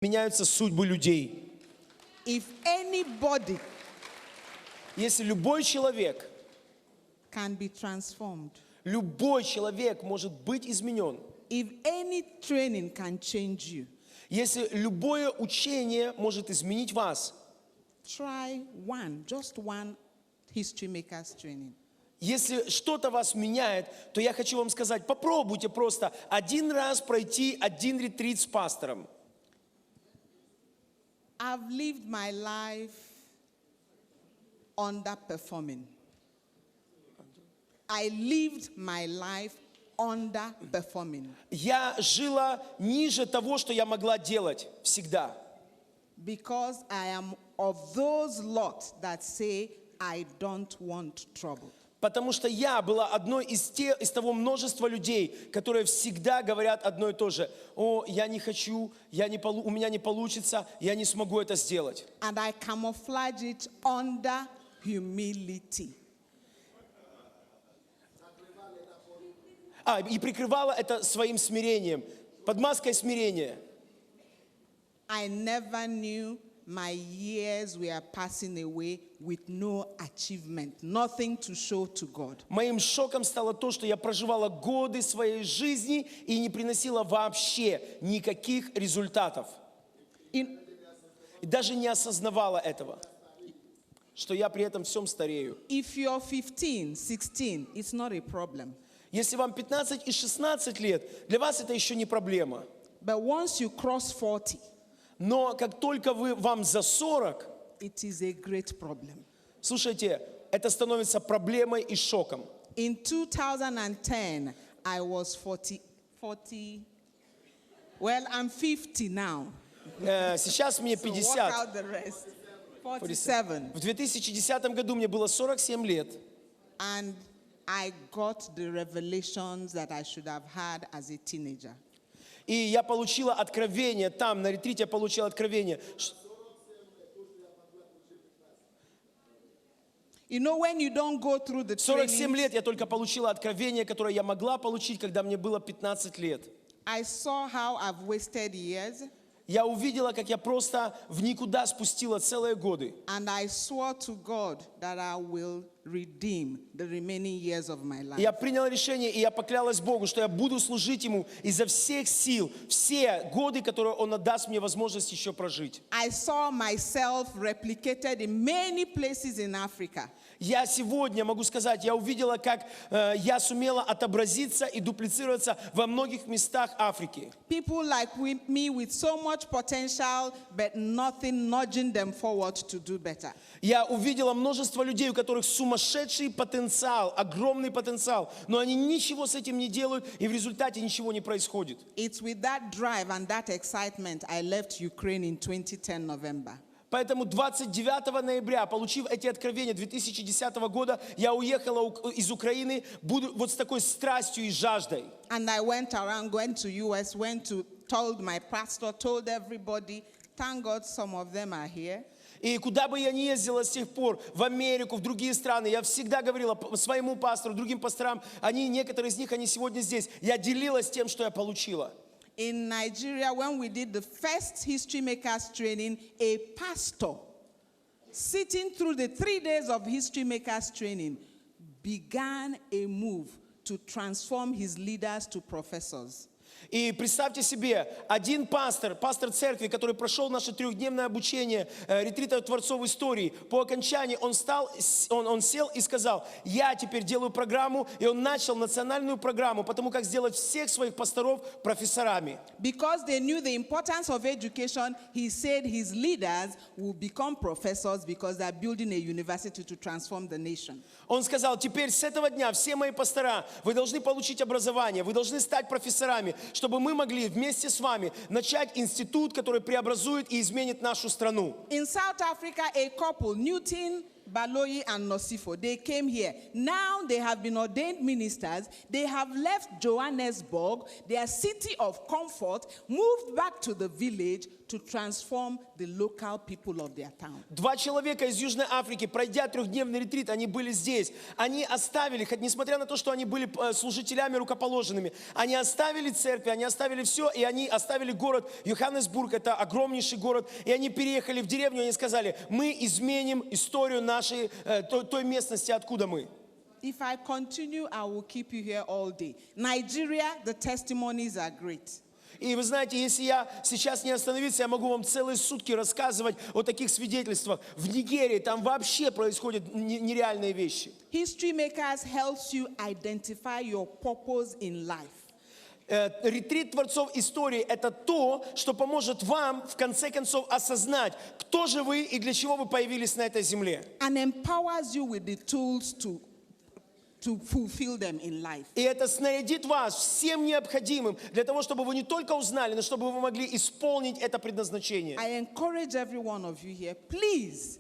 меняются судьбы людей. If anybody Если любой человек, can be transformed, любой человек может быть изменен. if any training can change you, Если любое учение может изменить вас, try just one history makers training. если что-то вас меняет, то я хочу вам сказать, попробуйте просто один раз пройти один ретрит с пастором. I've lived my life underperforming. I lived my life underperforming. Я жила ниже того, что я могла делать всегда. Because I am of those lot that say, I don't want trouble. Потому что я была одной из того множества людей, которые всегда говорят одно и то же. О, я не хочу, у меня не получится, я не смогу это сделать. And I camouflage it under humility. И прикрывала это своим смирением, под маской смирения. I never knew my years were passing away with no achievement, nothing to show to God. Моим шоком стало то, что я проживала годы своей жизни и не приносила вообще никаких результатов. И даже не осознавала этого, что я при этом всем старею. If you're 15, 16, it's not a problem. Если вам 15 и 16 лет, для вас это еще не проблема. But once you cross 40, но как только вам за 40, it is a great problem. Слушайте, это становится проблемой и шоком. In 2010, I was 40. Well, I'm 50 now. Сейчас мне 50. So work out the rest. 47. В 2010 году мне было 47 лет. And I got the revelations that I should have had as a teenager. И я получила откровение, там, на ретрите я получила откровение. You know, when you don't go through the 47 лет я только получила откровение, которое я могла получить, когда мне было 15 лет. I saw how I've wasted years. Я увидела, как я просто в никуда спустила целые годы. And I swore to God that I will redeem the remaining years of my life. Я приняла решение, и я поклялась Богу, что я буду служить Ему изо всех сил, все годы, которые Он отдаст мне возможность еще прожить. I saw myself replicated in many places in Africa. Я сегодня могу сказать, я увидела, как я сумела отобразиться и дуплицироваться во многих местах Африки. People like me with so much potential, but nothing nudging them forward to do better. Я увидела множество людей, у которых сумасшедший потенциал, огромный потенциал, но они ничего с этим не делают, и в результате ничего не происходит. It's with that drive and that excitement I left Ukraine in 2010 November. Поэтому 29 ноября, получив эти откровения 2010 года, я уехала из Украины вот с такой страстью и жаждой. And I went to US, told my pastor, told everybody, thank God some of them are here. И куда бы я ни ездила с тех пор, в Америку, в другие страны, я всегда говорила своему пастору, другим пасторам, некоторые из них, они сегодня здесь. Я делилась тем, что я получила. In Nigeria, when we did the first History Makers training, a pastor sitting through the 3 days of History Makers training began a move to transform his leaders to professors. И представьте себе, один пастор церкви, который прошел наше 3-дневное обучение ретрита Творцов истории, по окончании он сел и сказал: я теперь делаю программу, и он начал национальную программу, потому как сделать всех своих пасторов профессорами. Because they knew the importance of education, he said his leaders will become professors because they're building a university to transform the nation. Он сказал: теперь с этого дня все мои пастора, вы должны получить образование, вы должны стать профессорами, чтобы мы могли вместе с вами начать институт, который преобразует и изменит нашу страну. In South Africa, a couple, Newton, Baloyi and Nosifo, they came here. Now they have been ordained ministers. They have left Johannesburg, their city of comfort, moved back to the village to transform the local people of their town. 2 человека из Южной Африки, пройдя 3-дневный ретрит, они были здесь. Они оставили, хоть несмотря на то, что они были служителями рукоположенными, они оставили церкви, они оставили все, и они оставили город Йоханнесбург, это огромнейший город, и они переехали в деревню, и они сказали, мы изменим историю нашей, той местности, откуда мы. If I continue, I will keep you here all day. Nigeria, the testimonies are great. И вы знаете, если я сейчас не остановиться, я могу вам целые сутки рассказывать о таких свидетельствах. В Нигерии там вообще происходят нереальные вещи. History Makers helps you identify your purpose in life. Ретрит творцов истории – это то, что поможет вам, в конце концов, осознать, кто же вы и для чего вы появились на этой земле. And empowers you with the tools to fulfill them in life. И это снарядит вас всем необходимым для того, чтобы вы не только узнали, но чтобы вы могли исполнить это предназначение. I encourage every one of you here, please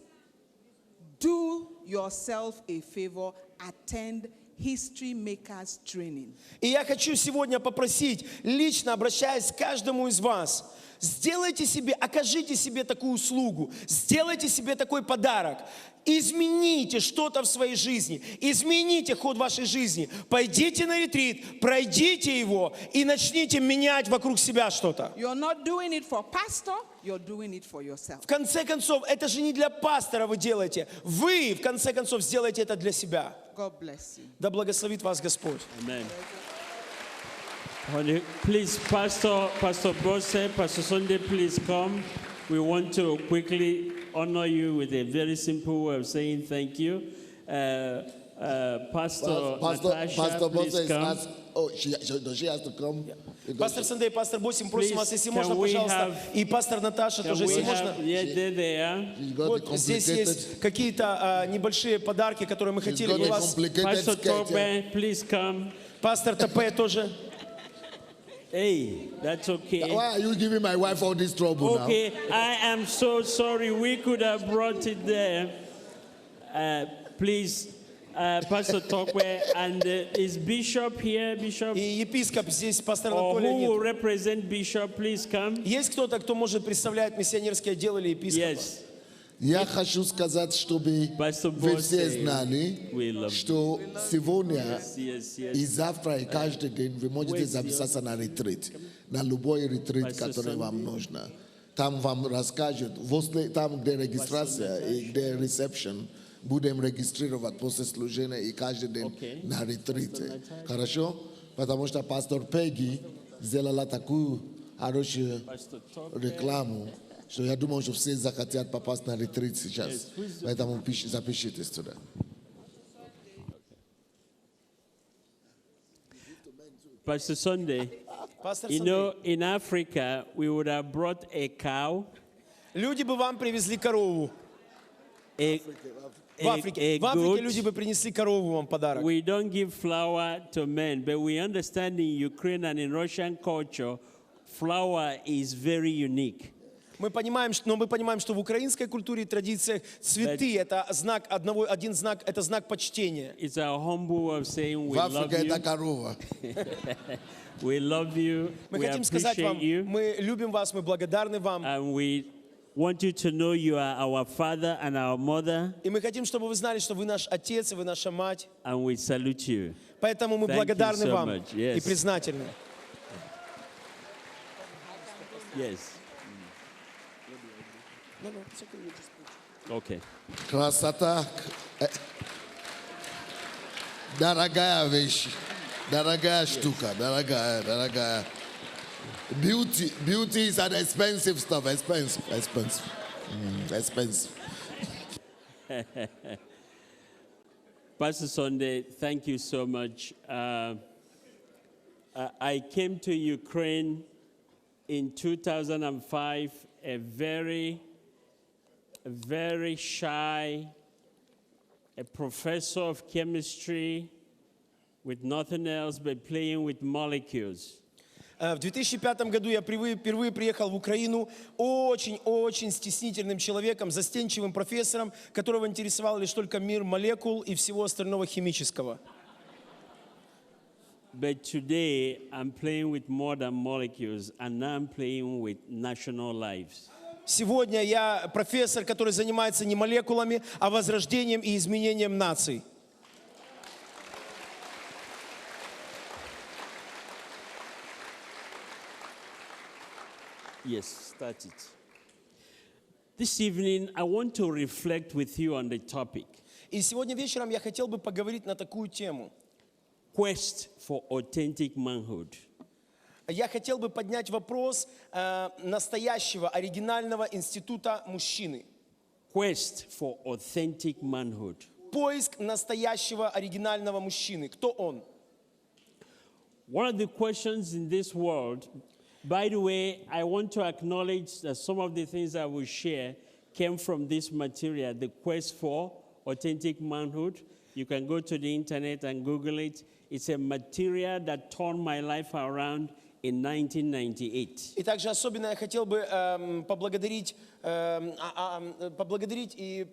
do yourself a favor, attend History Makers Training. И я хочу сегодня попросить, лично обращаясь к каждому из вас, сделайте себе, окажите себе такую услугу, сделайте себе такой подарок. Измените что-то в своей жизни, измените ход вашей жизни. Пойдите на ретрит, пройдите его и начните менять вокруг себя что-то. You're not doing it for pastor, you're doing it for yourself. В конце концов, это же не для пастора вы делаете. Вы, в конце концов, сделаете это для себя. God bless you. Да благословит вас Господь. Amen. Honey, please, Pastor Bose, Pastor Sunday, please come. We want to quickly honor you with a very simple way of saying thank you. Pastor Natasha, please come. Does she have to come? Because Пастор Сандей, пастор Босим, просим вас, если Please, можно, can we пожалуйста. have- И пастор Наташа тоже, если можно. Yeah, there they are. she's got Вот a здесь complicated, есть какие-то небольшие подарки, которые мы she's хотели got бы a вас. complicated Pastor sketch. Yeah. Tobe, please come. Пастор ТП тоже. Hey, that's okay. Why are you giving my wife all this trouble now? Okay, I am so sorry. We could have brought it there. Please, Pastor Tokwe, and is Bishop here? Bishop? И епископ здесь, пастор Or Анатолия who will нет. represent Bishop? Please come. Есть кто-то, кто может представлять миссионерский отдел или епископа? Yes. Я хочу сказать, чтобы Pastor вы Bose, все знали, we love you. что сегодня Yes. и завтра, и каждый день вы можете записаться на ретрит, на любой ретрит, Pastor который вам Sunday. нужно. Там вам расскажут, там, где регистрация и где ресепшн, будем регистрировать после служения и каждый день Okay. на ретрите. Хорошо? Потому что пастор Пегги сделала такую хорошую Pastor Tokwe. рекламу, что я думаю, что все захотят попасть на ретрит сейчас. Поэтому запишитесь туда. Pastor Sunday, Пастор you Сандей, know, in Africa, we would have brought a cow, люди бы вам привезли корову. a В Африке. В Африке люди goat. бы принесли корову вам подарок. We don't give flour to men, but we understand in Ukraine and in Russian culture, flour is very unique. Мы понимаем, что в украинской культуре и традициях цветы это знак один знак, это знак почтения. It's a humble way of saying we В love Африке you. это корова. We love you. Мы We хотим сказать вам, appreciate you. мы любим вас, мы благодарны вам. And we want you to know you are our father and our mother, И мы хотим, чтобы вы знали, что вы наш отец и вы наша мать. and we salute you. Поэтому мы Thank you благодарны so вам much. Yes. и признательны. Yes. Okay. Красота. Дорогая вещь. Дорогая штука. Дорогая. Beauty is an expensive stuff. Expensive. Expensive. Pastor Sunday, thank you so much. I came to Ukraine in 2005, a very shy, a professor of chemistry with nothing else but playing with molecules. В 2005 году я впервые приехал в Украину очень стеснительным человеком, застенчивым профессором, которого интересовал лишь только мир молекул и всего остального химического. But today, I'm playing with more than molecules, and now I'm playing with national lives. Сегодня я профессор, который занимается не молекулами, а возрождением и изменением наций. Yes, start it. This evening, I want to reflect with you on the topic. И сегодня вечером я хотел бы поговорить на такую тему. Quest for authentic manhood. Я хотел бы поднять вопрос настоящего, оригинального института мужчины. Quest for authentic manhood. Поиск настоящего, оригинального мужчины. Кто он? One of the questions in this world, by the way, I want to acknowledge that some of the things I will share came from this material, the quest for authentic manhood. You can go to the internet and Google it. It's a material that turned my life around in 1998. И также особенно я хотел бы поблагодарить и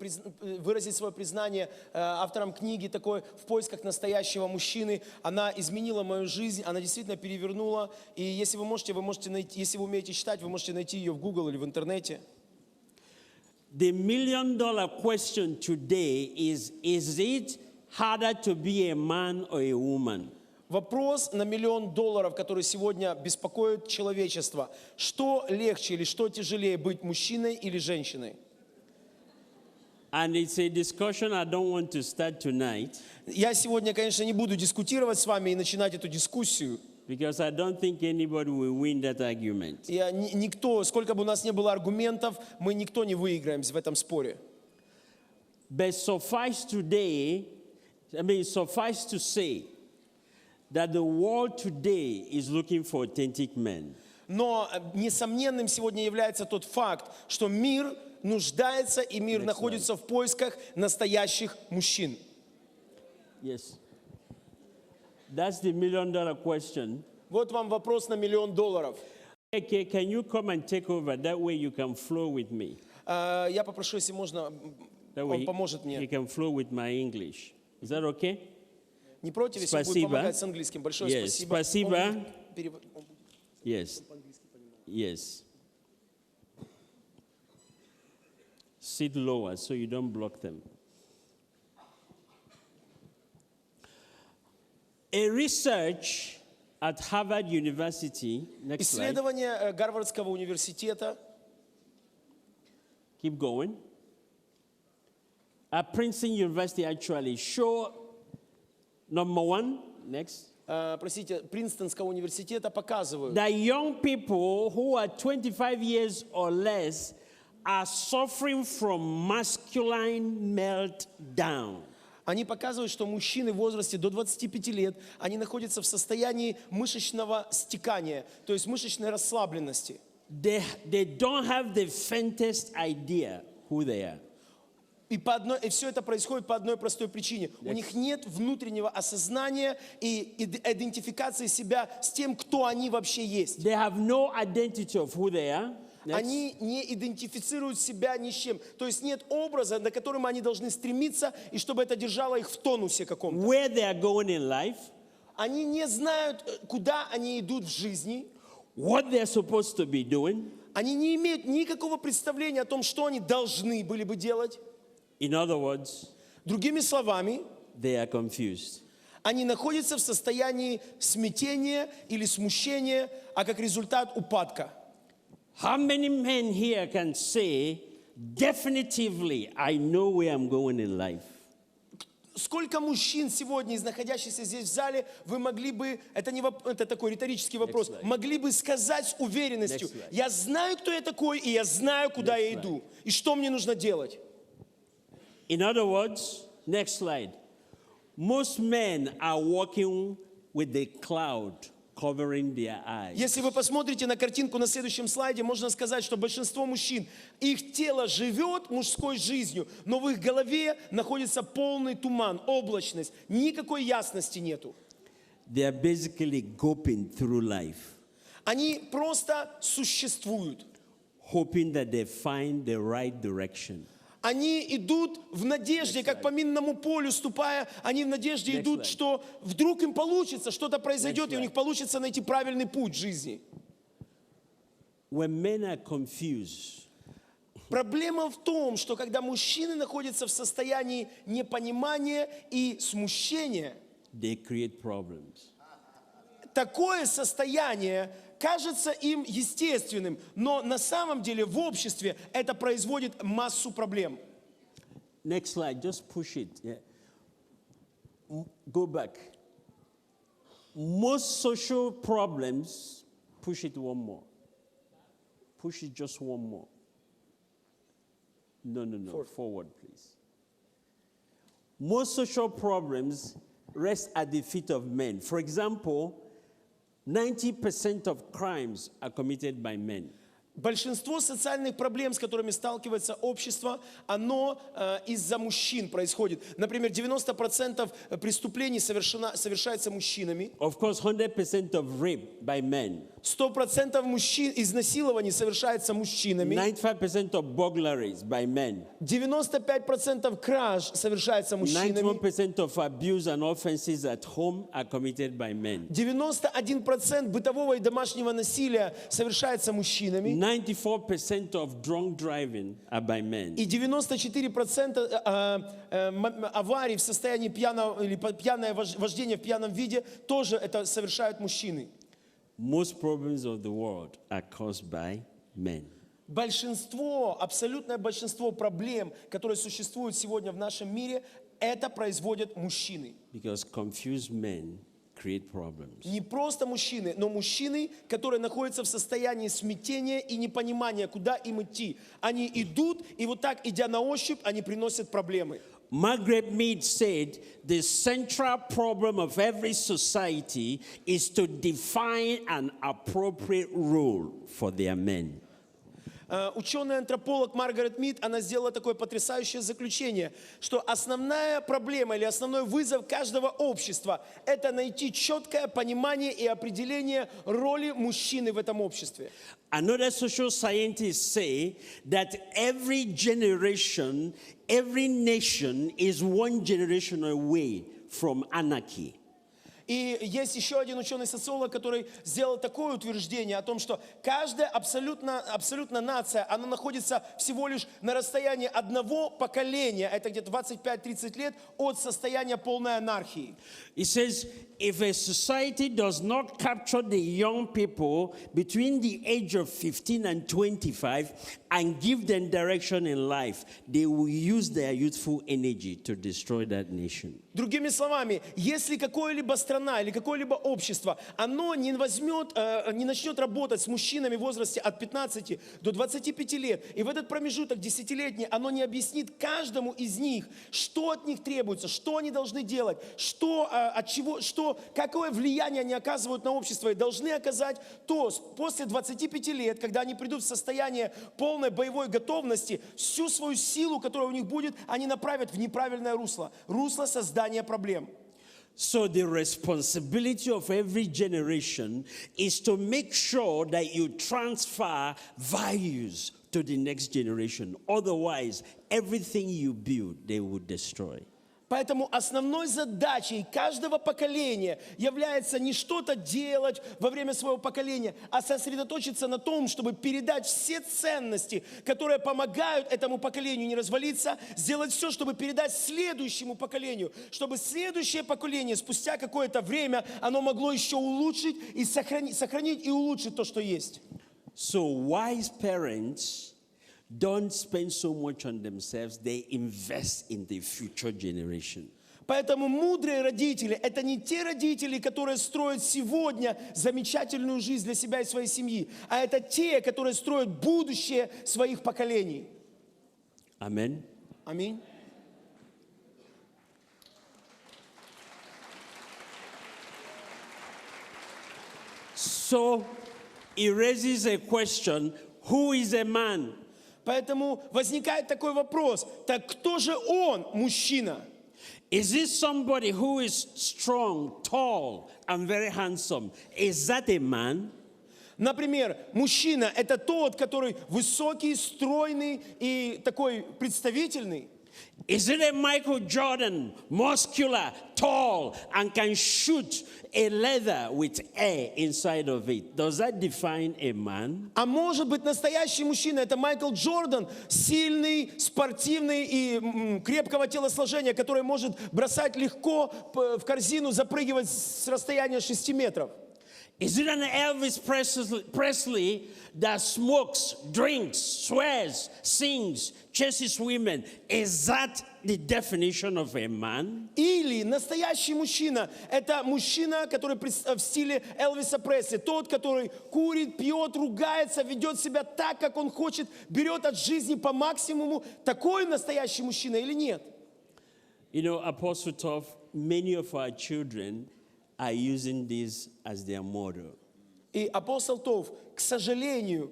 выразить свое признание авторам книги такой «В поисках настоящего мужчины». Она изменила мою жизнь, она действительно перевернула. И если вы можете найти, если вы умеете читать, вы можете найти ее в Google или в интернете. The million-dollar question today is it harder to be a man or a woman? Вопрос на $1 миллион, который сегодня беспокоит человечество. Что легче или что тяжелее, быть мужчиной или женщиной? And it's a discussion I don't want to start tonight. Я сегодня, конечно, не буду дискутировать с вами и начинать эту дискуссию. Because I don't think anybody will win that argument. Никто, сколько бы у нас ни было аргументов, мы никто не выиграем в этом споре. But suffice to say that the world today is looking for authentic men. Но несомненным сегодня является тот факт, что мир нуждается и мир находится в поисках настоящих мужчин. Yes. That's the $1 million question. Вот вам вопрос на $1 миллион. Okay, can you come and take over? That way you can flow with me. Я попрошу, если можно, он поможет мне. You can flow with my English. Is that okay? Не против, если он будет помогать с английским? Большое Yes. спасибо. Спасибо. Yes. Yes. Sit lower so you don't block them. A research at Harvard University, next slide, Исследование Гарвардского университета, keep going, at Princeton University actually show, number one, next, простите, Принстонского университета показывают, that young people who are 25 years or less are suffering from masculine meltdown. Они показывают, что мужчины в возрасте до 25 лет, они находятся в состоянии мышечного стекания, то есть мышечной расслабленности. They don't have the faintest idea who they are. И все это происходит по одной простой причине. У них нет внутреннего осознания и идентификации себя с тем, кто они вообще есть. They have no identity of who they are. Next. Они не идентифицируют себя ни с чем. То есть нет образа, на котором они должны стремиться, и чтобы это держало их в тонусе каком-то. Where they are going in life. Они не знают, куда они идут в жизни. What they are supposed to be doing. Они не имеют никакого представления о том, что они должны были бы делать. In other words, другими словами, they are confused. Они находятся в состоянии смятения или смущения, а как результат упадка. How many men here can say, definitively, I know where I'm going in life? Сколько мужчин сегодня, из находящихся здесь в зале, вы могли бы, это такой риторический вопрос, могли бы сказать с уверенностью, я знаю, кто я такой, и я знаю, куда я иду, и что мне нужно делать? In other words, next slide. Most men are walking with the cloud covering their eyes. Если вы посмотрите на картинку на следующем слайде, можно сказать, что большинство мужчин, их тело живет мужской жизнью, но в их голове находится полный туман, облачность, никакой ясности нету. They are basically groping through life. Они просто существуют. hoping that they find the right direction. Они идут в надежде, как по минному полю ступая, они в надежде идут, что вдруг им получится, что-то произойдет, и у них получится найти правильный путь в жизни. When men are confused, Проблема в том, что когда мужчины находятся в состоянии непонимания и смущения, they create problems. такое состояние кажется им естественным, но на самом деле в обществе это производит массу проблем. Next slide, just push it. Yeah. Go back. Most social problems, push it one more. Push it just one more. No. Forward, please. Most social problems rest at the feet of men. For example, 90% of crimes are committed by men. Большинство социальных проблем, с которыми сталкивается общество, оно из-за мужчин происходит. Например, 90% преступлений совершается мужчинами. Of course, 100% of rape by men. 100% мужчин изнасилований совершается мужчинами. 95% of burglaries by men. 95% краж совершается мужчинами. 91% of abuse and offenses at home are committed by men. 91% бытового и домашнего насилия совершается мужчинами. 94% of drunk driving are by men. И 94% аварий в состоянии пьяного или пьяное вождение в пьяном виде тоже это совершают мужчины. Most problems of the world are caused by men. Большинство, абсолютное большинство проблем, которые существуют сегодня в нашем мире, это производят мужчины. Because confused men create problems. Не просто мужчины, но мужчины, которые находятся в состоянии смятения и непонимания, куда им идти. Они идут, и вот так, идя на ощупь, они приносят проблемы. Margaret Mead said, the central problem of every society is to define an appropriate role for their men. Ученый-антрополог Маргарет Мид, она сделала такое потрясающее заключение, что основная проблема или основной вызов каждого общества – это найти четкое понимание и определение роли мужчины в этом обществе. Another social scientists say that every generation, every nation is one generation away from anarchy. И есть еще один ученый-социолог, который сделал такое утверждение о том, что каждая абсолютно нация, она находится всего лишь на расстоянии одного поколения, это где-то 25-30 лет, от состояния полной анархии. It says, if a society does not capture the young people between the age of 15 and 25 and give them direction in life, they will use their youthful energy to destroy that nation. Другими словами, если какое-либо страна или какое-либо общество, оно не начнет работать с мужчинами в возрасте от 15 до 25 лет, и в этот промежуток десятилетний оно не объяснит каждому из них, что от них требуется, что они должны делать, какое влияние они оказывают на общество и должны оказать, то после 25 лет, когда они придут в состояние полной боевой готовности, всю свою силу, которая у них будет, они направят в неправильное русло создания проблем. So the responsibility of every generation is to make sure that you transfer values to the next generation. Otherwise, everything you build, they will destroy. Поэтому основной задачей каждого поколения является не что-то делать во время своего поколения, а сосредоточиться на том, чтобы передать все ценности, которые помогают этому поколению не развалиться, сделать все, чтобы передать следующему поколению, чтобы следующее поколение спустя какое-то время оно могло еще улучшить и сохранить и улучшить то, что есть. So wise parents don't spend so much on themselves, they invest in the future generation. Поэтому мудрые родители – это не те родители, которые строят сегодня замечательную жизнь для себя и своей семьи, а это те, которые строят будущее своих поколений. Amen. Аминь. So it raises a question, who is a man? Поэтому возникает такой вопрос, так кто же он, мужчина? Is this somebody who is strong, tall, and very handsome? Is that a man? Например, мужчина – это тот, который высокий, стройный и такой представительный. Is it a Michael Jordan, muscular, tall, and can shoot a leather with air inside of it? Does that define a man? А может быть, настоящий мужчина – это Майкл Джордан, сильный, спортивный и крепкого телосложения, который может бросать легко в корзину, запрыгивать с расстояния 6 метров. Is it an Elvis Presley that smokes, drinks, swears, sings, chases women? Is that the definition of a man? Или настоящий мужчина – это мужчина, который в стиле Элвиса Пресли, тот, который курит, пьет, ругается, ведет себя так, как он хочет, берет от жизни по максимуму. Такой настоящий мужчина или нет? You know, Apostle Prof, many of our children are using this as their model. И апостол Тов, к сожалению,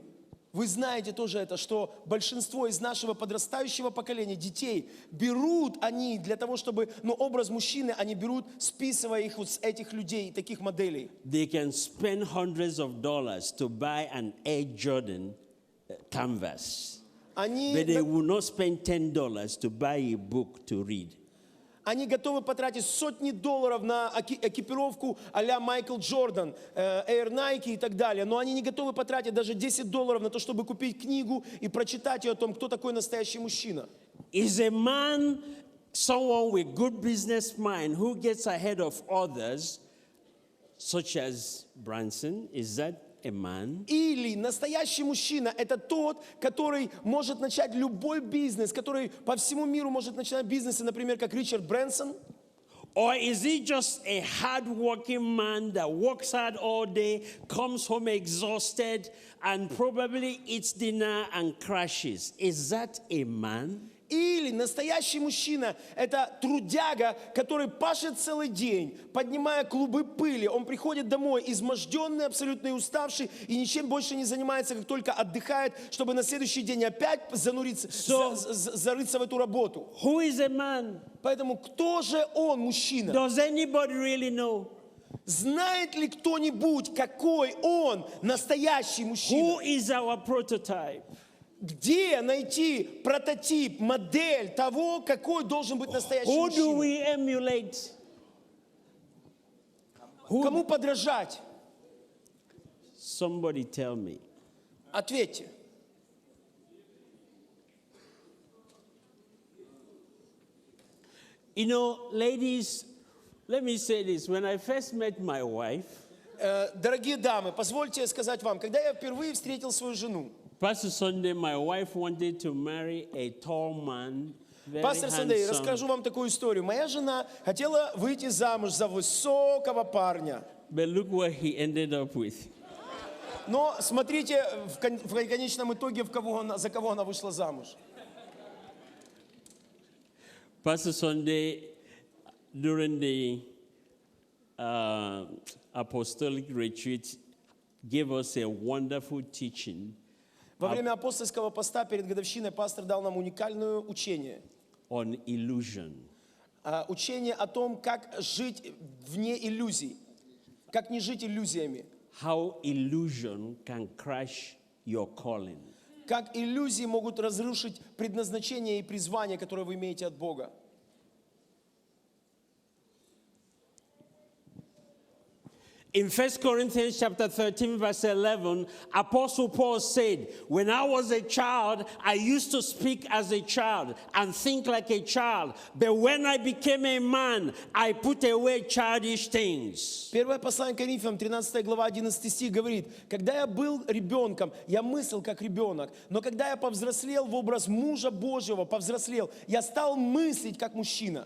вы знаете тоже это, что большинство из нашего подрастающего поколения детей берут они для того, чтобы, образ мужчины, они берут, списывая их вот с этих людей, таких моделей. They can spend hundreds of dollars to buy an Air Jordan canvas, but they will not spend $10 to buy a book to read. Они готовы потратить сотни долларов на экипировку а-ля Майкл Джордан, Air Nike и так далее, но они не готовы потратить даже $10 на то, чтобы купить книгу и прочитать ее о том, кто такой настоящий мужчина. Is a man someone with good business mind who gets ahead of others, such as Branson? Is that a man? Или настоящий мужчина – это тот, который может начать любой бизнес, который по всему миру может начинать бизнесы, например, как Ричард Брэнсон? Or is he just a hard-working man that works hard all day, comes home exhausted, and probably eats dinner and crashes? Is that a man? Или настоящий мужчина – это трудяга, который пашет целый день, поднимая клубы пыли. Он приходит домой изможденный, абсолютно уставший, и ничем больше не занимается, как только отдыхает, чтобы на следующий день опять зарыться в эту работу. Who is a man? Поэтому кто же он, мужчина? Does anybody really know? Знает ли кто-нибудь, какой он, настоящий мужчина? Who is our prototype? Где найти прототип, модель того, какой должен быть настоящий Who do мужчина? we emulate? Кому подражать? Somebody tell me. Ответьте. You know, ladies, let me say this. When I first met my wife, Дорогие дамы, позвольте сказать вам, когда я впервые встретил свою жену, Pastor Sunday, my wife wanted to marry a tall man, very Пастор Сандей, handsome. расскажу вам такую историю. Моя жена хотела выйти замуж за высокого парня. But look what he ended up with. Но смотрите в конечном итоге, за кого она вышла замуж. Pastor Sunday, during the apostolic retreat, gave us a wonderful teaching Во время апостольского поста перед годовщиной пастор дал нам уникальное учение. on illusion. Учение о том, как жить вне иллюзий, как не жить иллюзиями. How illusion can crash your calling. Как иллюзии могут разрушить предназначение и призвание, которое вы имеете от Бога. In 1 Corinthians chapter 13, verse 11, Apostle Paul said, when I was a child, I used to speak as a child and think like a child. But when I became a man, I put away childish things. Первое послание Коринфянам, 13 глава, 11 стих говорит, когда я был ребенком, я мыслил как ребенок, но когда я повзрослел в образ мужа Божьего, повзрослел, я стал мыслить как мужчина.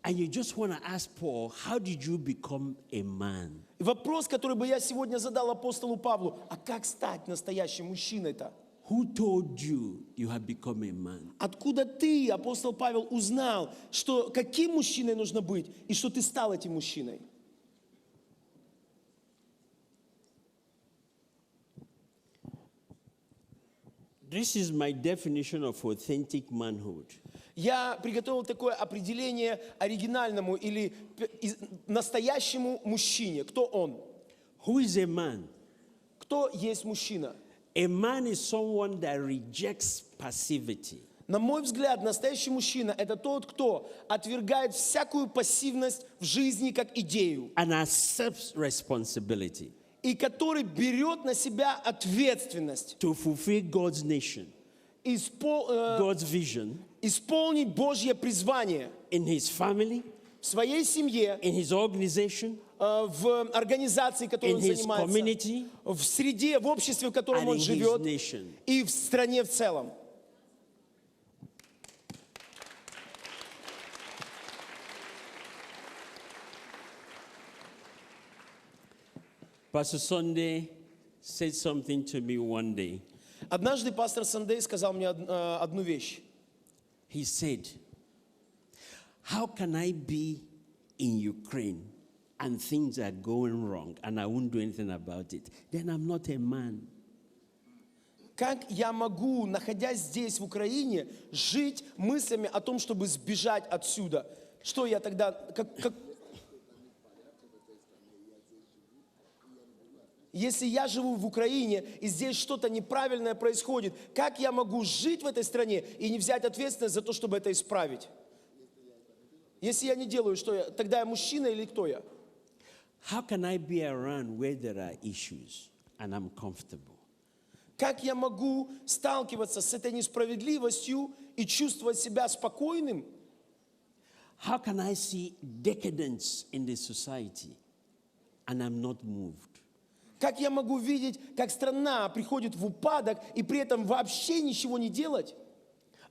And you just want to ask Paul, how did you become a man? Вопрос, который бы я сегодня задал апостолу Павлу, а как стать настоящим мужчиной-то? Who told you you have become a man? Откуда ты, апостол Павел, узнал, что каким мужчиной нужно быть, и что ты стал этим мужчиной? This is my definition of authentic manhood. Я приготовил такое определение оригинальному или настоящему мужчине. Кто он? Who is a man? Кто есть мужчина? A man is someone that rejects passivity. На мой взгляд, настоящий мужчина – это тот, кто отвергает всякую пассивность в жизни как идею. And accepts responsibility И который берет на себя ответственность to fulfill God's nation, God's vision исполнить Божье призвание in his family, в своей семье, in his organization, в организации, которой in он his занимается, community, в среде, в обществе, в котором and он in his живет, nation. и в стране в целом. Pastor Sunday said something to me one day. Однажды пастор Сандей сказал мне одну вещь. He said, how can I be in Ukraine and things are going wrong and I won't do anything about it? Then I'm not a man. Как я могу, находясь здесь, в Украине, жить мыслями о том, чтобы сбежать отсюда? Что я тогда... Если я живу в Украине, и здесь что-то неправильное происходит, как я могу жить в этой стране и не взять ответственность за то, чтобы это исправить? Если я не делаю, что я? Тогда я мужчина или кто я? How can I be around where there are issues and I'm comfortable? Как я могу сталкиваться с этой несправедливостью и чувствовать себя спокойным? How can I see decadence in the society and I'm not moved? Как я могу видеть, как страна приходит в упадок и при этом вообще ничего не делать?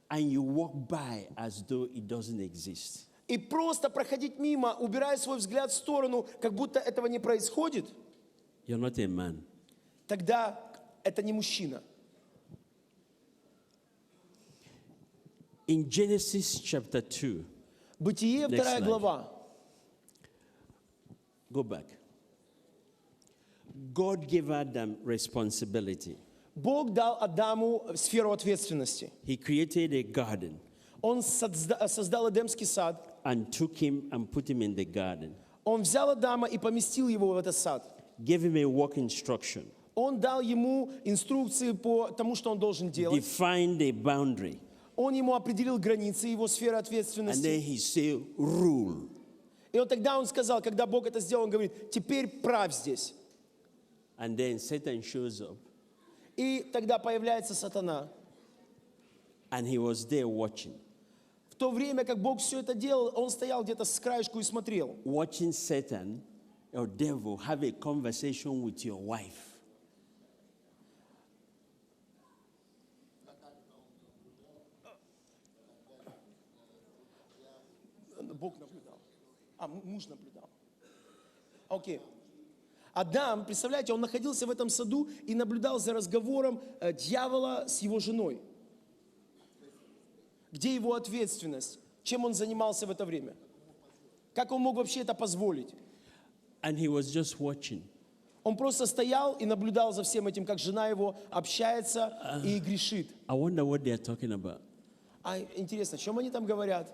And you walk by as though it doesn't exist. И просто проходить мимо, убирая свой взгляд в сторону, как будто этого не происходит? You're not a man. Тогда это не мужчина. In Genesis chapter 2, Бытие, Next 2 slide. глава. go back. God gave Adam responsibility. Бог дал Адаму сферу ответственности. He created a garden Он создал Эдемский сад. and took him and put him in the garden. Он взял Адама и поместил его в этот сад. Gave him a work instruction. Он дал ему инструкции по тому, что он должен делать. Defined a boundary. Он ему определил границы его сферы And then ответственности. he said, rule. И вот тогда он сказал, когда Бог это сделал, он говорит, теперь правь здесь. And then Satan shows up. И тогда появляется сатана. And he was there watching. В то время, как Бог все это делал, он стоял где-то с краешку и смотрел. Watching Satan, or devil, have a conversation with your wife. Бог наблюдал. Муж наблюдал. Окей. Адам, представляете, он находился в этом саду и наблюдал за разговором дьявола с его женой. Где его ответственность? Чем он занимался в это время? Как он мог вообще это позволить? And he was just watching. Он просто стоял и наблюдал за всем этим, как жена его общается и грешит. I wonder what they are talking about. Интересно, о чем они там говорят?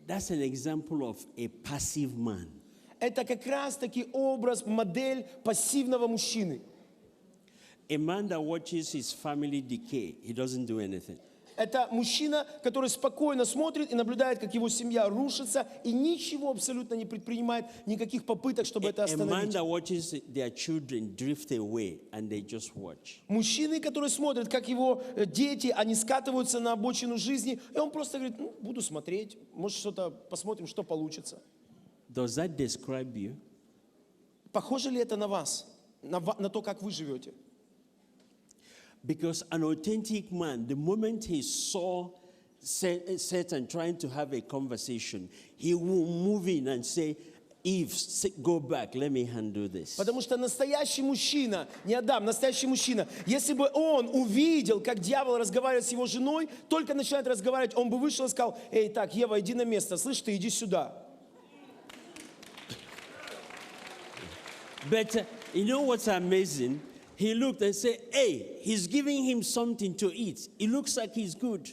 That's an example of a passive man. Это как раз-таки образ, модель пассивного мужчины. A man that watches his family decay, he doesn't do anything. Это мужчина, который спокойно смотрит и наблюдает, как его семья рушится, и ничего абсолютно не предпринимает, никаких попыток, чтобы это A man остановить. that watches their children drift away and they just watch. Мужчины, которые смотрят, как его дети, они скатываются на обочину жизни, и он просто говорит, ну, буду смотреть, может, что-то посмотрим, что получится. Does that describe you? Похоже ли это на вас, на то, как вы живете? Because an authentic man, the moment he saw Satan trying to have a conversation, he will move in and say, Eve, go back, let me handle this. Потому что настоящий мужчина, не Адам, настоящий мужчина, если бы он увидел, как дьявол разговаривает с его женой, только начинает разговаривать, он бы вышел и сказал, эй, так, Ева, иди на место, слышь, ты иди сюда. But you know what's amazing? He looked and said, hey, he's giving him something to eat. It looks like he's good.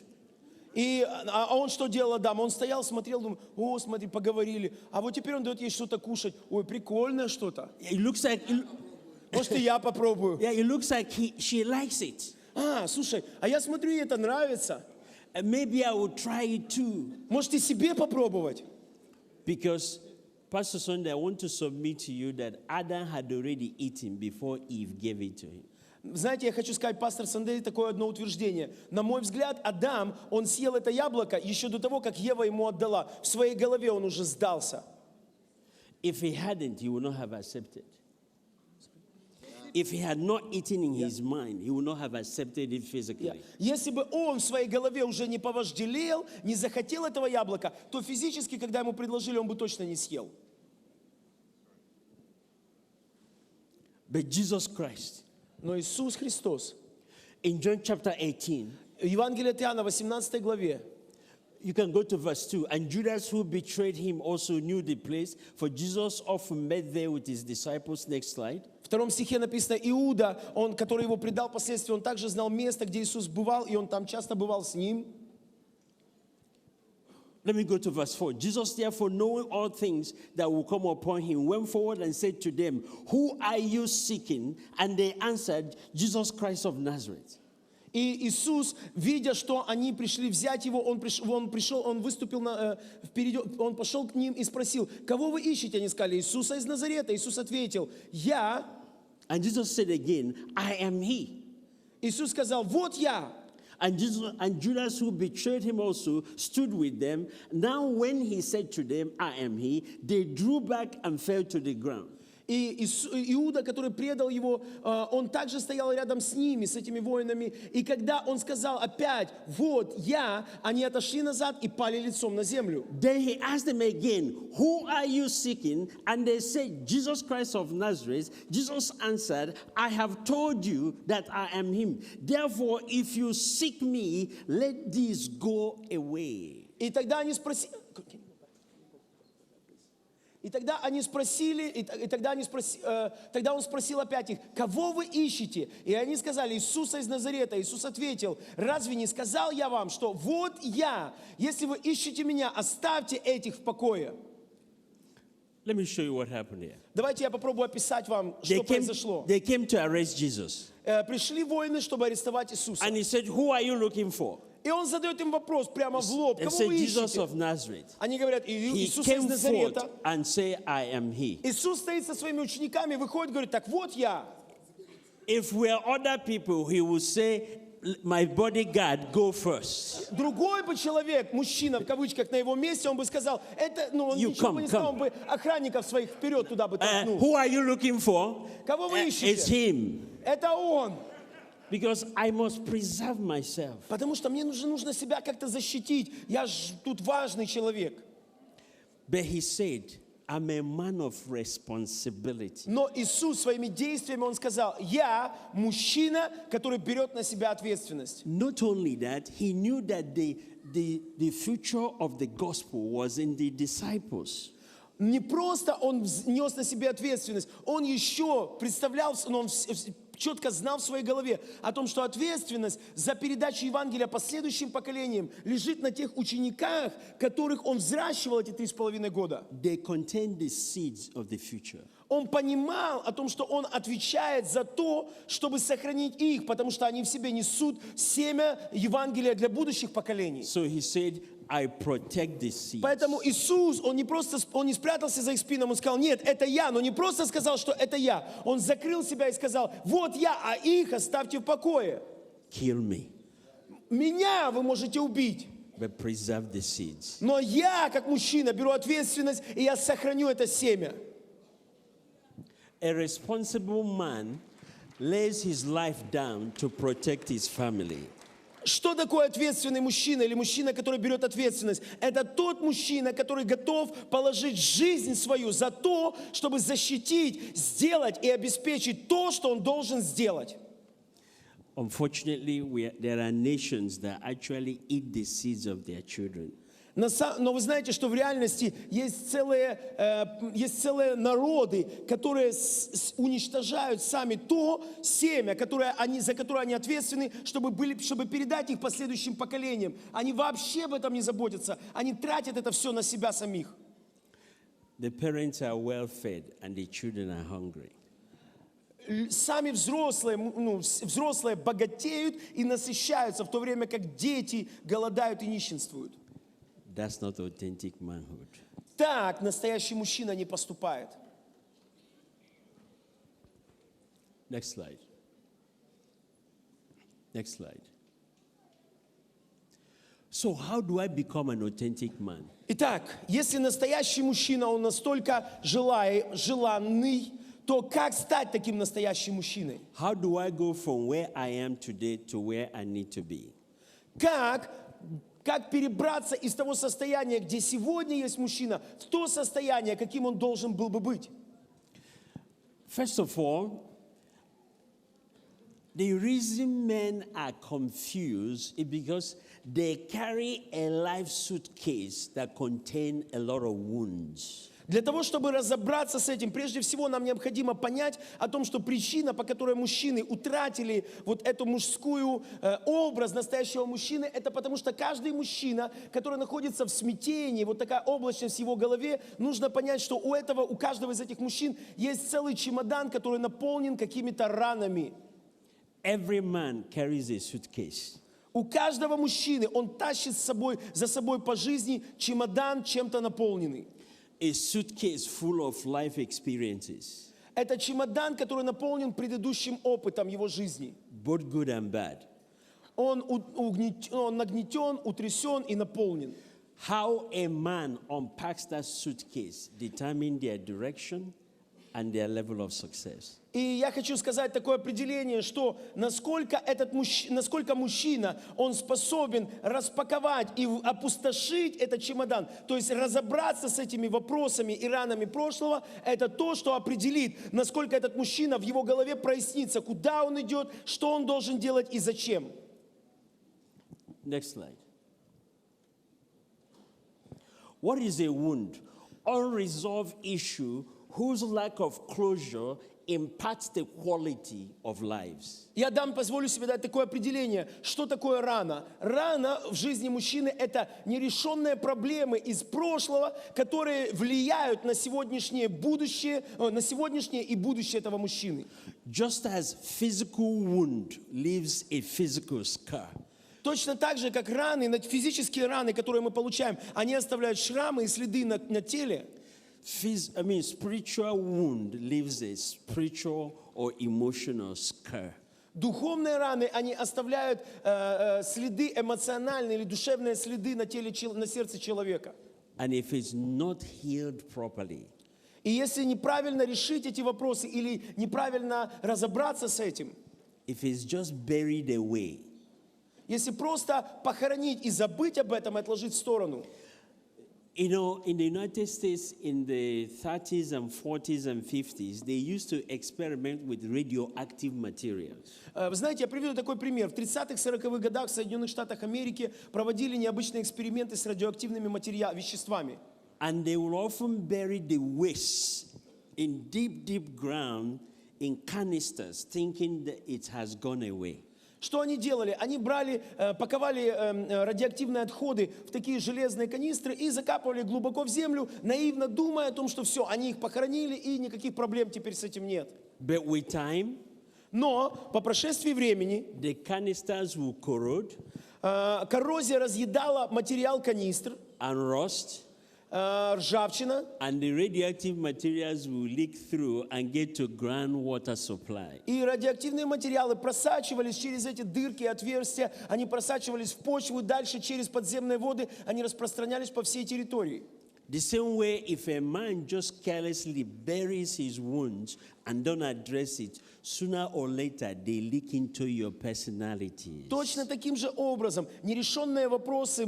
И он что делал, Адам? Он стоял, смотрел, думал, о, смотри, поговорили. А вот теперь он дает ей что-то кушать. Ой, прикольное что-то. It looks like, Может, и я попробую. yeah, it looks like she likes it. Слушай, а я смотрю, ей это нравится. And maybe I will try it too. Может, и себе попробовать. Because, Pastor Sunday, I want to submit to you that Adam had already eaten before Eve gave it to him. Знаете, я хочу сказать, пастор Сандей, такое одно утверждение. На мой взгляд, Адам, он съел это яблоко еще до того, как Ева ему отдала. В своей голове он уже сдался. If he hadn't, he would not have accepted. If he had not eaten in his mind, he would not have accepted it physically. Если бы он в своей голове уже не повожделел, не захотел этого яблока, то физически, когда ему предложили, он бы точно не съел. But Jesus Christ, Но Иисус Христос, in John chapter 18, Евангелие от Иоанна, 18 главе, you can go to verse 2. And Judas, who betrayed him, also knew the place, for Jesus often met there with his disciples. Next slide. в 2 стихе написано, Иуда, он, который его предал впоследствии, он также знал место, где Иисус бывал, и он там часто бывал с ним. Let me go to verse 4. Jesus, therefore, knowing all things that will come upon him, went forward and said to them, Who are you seeking? And they answered, Jesus Christ of Nazareth. И Иисус, видя, что они пришли взять его, он пришел, он выступил впереди, он пошел к ним и спросил, кого вы ищете? Они сказали, Иисуса из Назарета. Иисус ответил, я. And Jesus said again, I am he. Иисус сказал, вот я. And Judas, who betrayed him also, stood with them. Now when he said to them, I am he, they drew back and fell to the ground. И Иуда, который предал его, он также стоял рядом с ними, с этими воинами. И когда он сказал опять, вот я, они отошли назад и пали лицом на землю. Then he asked them again, Who are you seeking? And they said, Jesus Christ of Nazareth. Jesus answered, I have told you that I am him. Therefore, if you seek me, let these go away. И тогда они спросили... тогда он спросил опять их, кого вы ищете? И они сказали, Иисуса из Назарета. Иисус ответил, разве не сказал я вам, что вот я, если вы ищете меня, оставьте этих в покое. Let me show you what happened here. Давайте я попробую описать вам, что произошло. They came to arrest Jesus. Пришли воины, чтобы арестовать Иисуса. And he said, Who are you looking for? И он задает им вопрос прямо в лоб, They кого said, вы Jesus ищете? of Nazareth. Они говорят, He Иисуса из came forth Назарета. and said, I am he. Иисус стоит со своими учениками, выходит, говорит, так вот я. If we are other people, he would say, my bodyguard, go first. Другой бы человек, мужчина в кавычках на его месте, он бы сказал, это, он ничего бы не сказал, он бы охранников своих вперед туда бы толкнул. Who are you looking for? Кого вы It's ищете? him. Это он. Because I must preserve myself. Потому что мне нужно себя как-то защитить. Я же тут важный человек. But he said, I'm a man of responsibility. Но Иисус своими действиями, он сказал, я мужчина, который берет на себя ответственность. Not only that, he knew that the future of the gospel was in the disciples. Не просто он нес на себе ответственность, он еще представлял, он четко знал в своей голове о том, что ответственность за передачу Евангелия последующим поколениям лежит на тех учениках, которых он взращивал эти 3,5 года. They contain the seeds of the future. Он понимал о том, что он отвечает за то, чтобы сохранить их, потому что они в себе несут семя Евангелия для будущих поколений. So he said, I protect the seeds. Поэтому Иисус, он не спрятался за их спинами, он сказал, нет, это я, но не просто сказал, что это я. Он закрыл себя и сказал, вот я, а их оставьте в покое. Kill me, Меня вы можете убить, but preserve the seeds. но я, как мужчина, беру ответственность, и я сохраню это семя. A responsible man lays his life down to protect his family. Что такое ответственный мужчина или мужчина, который берет ответственность? Это тот мужчина, который готов положить жизнь свою за то, чтобы защитить, сделать и обеспечить то, что он должен сделать. Unfortunately, there are nations that actually eat the seeds of their children. Но вы знаете, что в реальности есть целые народы, которые уничтожают сами то семя, за которое они ответственны, чтобы передать их последующим поколениям. Они вообще об этом не заботятся. Они тратят это все на себя самих. The parents are well fed and the children are hungry. Сами взрослые богатеют и насыщаются, в то время как дети голодают и нищенствуют. That's not authentic manhood. Так настоящий мужчина не поступает. Next slide. Next slide. So how do I become an authentic man? Итак, если настоящий мужчина, он настолько желанный, то как стать таким настоящим мужчиной? How do I go from where I am today to where I need to be? Как перебраться из того состояния, где сегодня есть мужчина, в то состояние, каким он должен был бы быть? First of all, the reason men are confused is because they carry a life suitcase that contains a lot of wounds. Для того, чтобы разобраться с этим, прежде всего нам необходимо понять о том, что причина, по которой мужчины утратили вот эту мужскую образ настоящего мужчины, это потому что каждый мужчина, который находится в смятении, вот такая облачность в его голове, нужно понять, что у каждого из этих мужчин есть целый чемодан, который наполнен какими-то ранами. Every man carries a suitcase. У каждого мужчины он тащит за собой по жизни чемодан чем-то наполненный. A suitcase full of life experiences, Это чемодан, который наполнен предыдущим опытом его жизни. both good and bad. Он нагнетен, утрясен и наполнен. How a man unpacks that suitcase determines their direction and their level of success. И я хочу сказать такое определение, что насколько мужчина, он способен распаковать и опустошить этот чемодан, то есть разобраться с этими вопросами и ранами прошлого, это то, что определит, насколько этот мужчина в его голове прояснится, куда он идет, что он должен делать и зачем. Next slide. What is a wound? Unresolved issue whose lack of closure impacts the quality of lives. Я позволю себе дать такое определение. Что такое рана? Рана в жизни мужчины – это нерешенные проблемы из прошлого, которые влияют на сегодняшнее и будущее этого мужчины. Just as physical wound leaves a physical scar, Точно так же, как физические раны, которые мы получаем, они оставляют шрамы и следы на теле. Spiritual wound leaves a spiritual or emotional scar. Духовные раны, они оставляют следы эмоциональные или душевные следы на сердце человека. And if it's not healed properly, И если неправильно решить эти вопросы или неправильно разобраться с этим, if it's just buried away, если просто похоронить и забыть об этом, отложить в сторону. You know, in the United States in the 30s and 40s and 50s, they used to experiment with radioactive materials. Вы знаете, я приведу такой пример. В 30-х, 40-х годах в Соединенных Штатах Америки проводили необычные эксперименты с радиоактивными веществами. And they will often bury the waste in deep, deep ground in canisters, thinking that it has gone away. Что они делали? Они паковали радиоактивные отходы в такие железные канистры и закапывали глубоко в землю, наивно думая о том, что все, они их похоронили и никаких проблем теперь с этим нет. But with time, Но по прошествии времени the canisters will corrode коррозия разъедала материал канистр, and rust, ржавчина, and the radioactive materials will leak through and get to groundwater supply. и радиоактивные материалы просачивались через эти дырки и отверстия, они просачивались в почву, дальше через подземные воды, они распространялись по всей территории. The same way, if a man just carelessly buries his wounds and don't address it, sooner or later they leak into your personality. Точно таким же образом нерешенные вопросы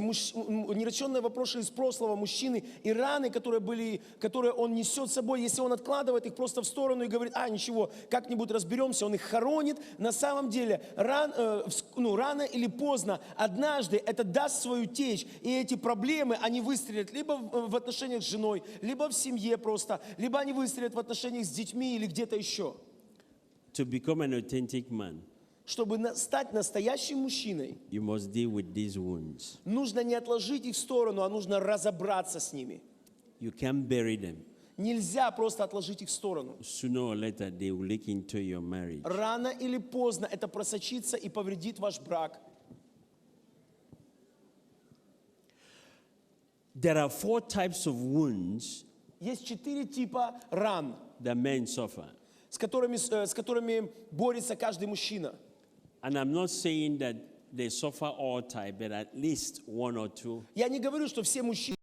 из прошлого мужчины и раны, которые он несет с собой, если он откладывает их просто в сторону и говорит, ничего, как-нибудь разберемся, он их хоронит. На самом деле, рано или поздно, однажды это даст свою течь, и эти проблемы, они выстрелят либо в отношениях с женой, либо в семье просто, либо они выстрелят в отношениях с детьми или где-то еще. To become an authentic man, Чтобы стать настоящим мужчиной, you must deal with these wounds. нужно не отложить их в сторону, а нужно разобраться с ними. You can't bury them. Нельзя просто отложить их в сторону. Sooner or later they will leak into your marriage. Рано или поздно это просочится и повредит ваш брак. There are 4 types of wounds Есть 4 типа ран, that men suffer. с которыми борется каждый мужчина. And I'm not saying that they suffer all type, but at least 1 or 2. Я не говорю, что все мужчины